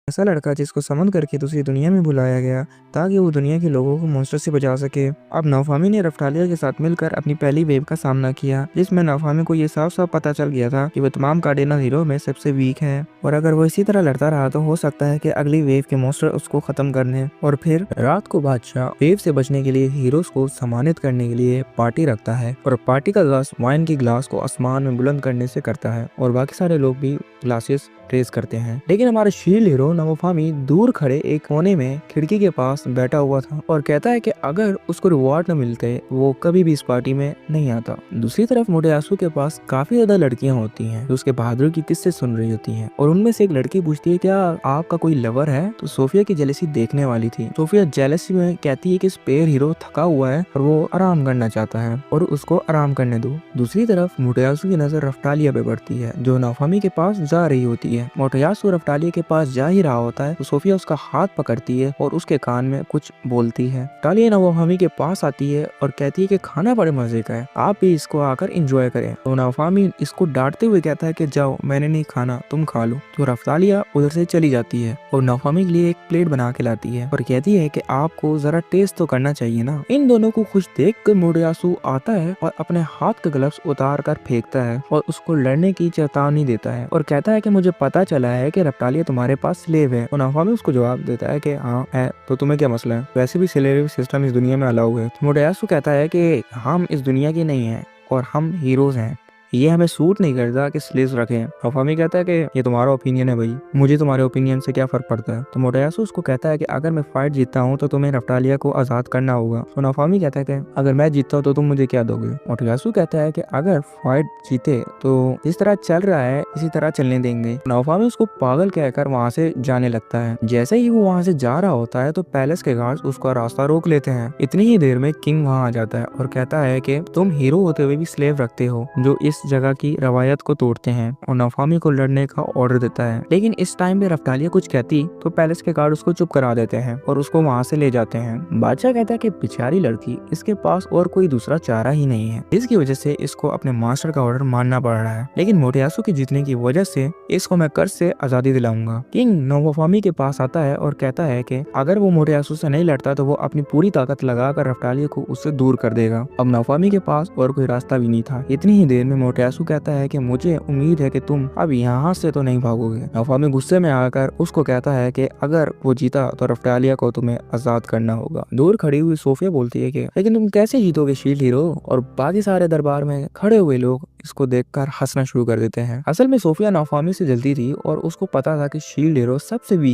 ऐसा लड़का जिसको समन करके दूसरी दुनिया में बुलाया गया ताकि वो दुनिया के लोगों को मॉन्स्टर से बचा सके। अब नाफामी ने रफ्तालिया के साथ मिलकर अपनी पहली वेव का सामना किया, जिसमें नाफामी को ये साफ साफ पता चल गया था कि वो तमाम कार्डिनल हीरो में सबसे वीक है और अगर वो इसी तरह लड़ता रहा तो हो सकता है कि अगली वेव के मॉन्स्टर उसको खत्म कर लें। और फिर रात को बादशाह वेव से बचने के लिए हीरोज को सम्मानित करने के लिए पार्टी रखता है और पार्टी का ग्लास वाइन की ग्लास को आसमान में बुलंद करने से करता है और बाकी सारे लोग भी ग्लासेस रेस करते हैं। लेकिन हमारा शील्ड हीरो नाफामी दूर खड़े एक कोने में खिड़की के पास बैठा हुआ था और कहता है कि अगर उसको रिवॉर्ड न मिलते वो कभी भी इस पार्टी में नहीं आता। दूसरी तरफ मोटेयासु के पास काफी ज्यादा लड़कियां होती हैं जो उसके बहादुर की किस्से सुन रही होती हैं और उनमें से एक लड़की पूछती है क्या आपका कोई लवर है, तो सोफिया की जेलसी देखने वाली थी। सोफिया जेलसी में कहती है कि स्पेयर हीरो थका हुआ है और वो आराम करना चाहता है और उसको आराम करने दो। दूसरी तरफ मोटेयासु की नजर रफ्तालिया पे पड़ती है जो नाफामी के पास जा रही होती है। मोटेयासु रफ्तालिया के पास जा ही रहा होता है तो सोफिया उसका हाथ पकड़ती है और उसके कान में कुछ बोलती है। रफ्तालिया नाफामी के पास आती है और कहती है कि खाना बड़े मजे का है, आप भी इसको आकर एंजॉय करें। तो नाफामी इसको डांटते हुए कहता है कि जाओ, मैंने नहीं खाना, तुम खा लो। तो रफ्तालिया उधर से चली जाती है और नाफामी के लिए एक प्लेट बना के लाती है और कहती है कि आपको जरा टेस्ट तो करना चाहिए ना। इन दोनों को खुश देख कर मोटेयासु आता है और अपने हाथ के ग्लव्स उतार कर फेंकता है और उसको लड़ने की चेतावनी देता है और कहता है कि मुझे पता चला है कि रफ्तालिया तुम्हारे पास स्लेव है। और नाफामी उसको जवाब देता है कि हाँ है, तो तुम्हें क्या मसला है, वैसे भी स्लेव सिस्टम इस दुनिया में अलाउ है। तो मोटेयासु कहता है कि हम इस दुनिया के नहीं है और हम हीरोज हैं, ये हमें सूट नहीं करता कि स्लेव्स रखें। नाफामी कहता है कि ये तुम्हारा ओपिनियन है भाई, मुझे तुम्हारे ओपिनियन से क्या फर्क पड़ता है। तो मोटेयासु उसको कहता है कि अगर मैं फाइट जीतता हूँ तो तुम्हें रफ्तालिया को आजाद करना होगा। तो नाफामी कहता है कि अगर मैं जीतता हूँ तो तुम मुझे क्या दोगे। मोटेयासु कहता है कि अगर फाइट जीते तो जिस तरह चल रहा है इसी तरह चलने देंगे। नाफामी उसको पागल कहकर वहाँ से जाने लगता है। जैसे ही वो वहाँ से जा रहा होता है तो पैलेस के गार्ड्स उसका रास्ता रोक लेते हैं। इतनी ही देर में किंग वहाँ आ जाता है और कहता है कि तुम हीरो होते हुए भी स्लेव रखते हो जो इस जगह की रवायत को तोड़ते हैं और नाफामी को लड़ने का ऑर्डर देता है। लेकिन इस टाइम में रफ्तालिया कुछ कहती तो पैलेस के गार्ड उसको चुप करा देते हैं और उसको वहाँ से ले जाते हैं। बादशाह कहता है कि बेचारी लड़की, इसके पास और कोई दूसरा चारा ही नहीं है, इसकी वजह से इसको अपने मास्टर का ऑर्डर मानना पड़ रहा है। लेकिन मोटेयासु के जीतने की वजह से इसको मैं कर्ज से आजादी दिलाऊंगा। किंग नाफामी के पास आता है और कहता है कि अगर वो मोटेयासु से नहीं लड़ता तो वो अपनी पूरी ताकत लगाकर रफ्तालिया को उससे दूर कर देगा। अब नाफामी के पास और कोई रास्ता भी नहीं था। इतनी ही देर में मोटेयासु कहता है कि मुझे उम्मीद है कि तुम अब यहाँ से तो नहीं भागोगे। नाफामी गुस्से में आकर उसको कहता है कि अगर वो जीता तो रफ्तालिया को तुम्हें आजाद करना होगा। दूर खड़ी हुई सोफिया बोलती है कि लेकिन तुम कैसे जीतोगे शील्ड हीरो, और बाकी सारे दरबार में खड़े हुए लोग इसको देखकर हंसना शुरू कर देते हैं। असल में सोफिया नाफामी से जलती थी और उसको पता था कि शील्ड हीरो सबसे वीक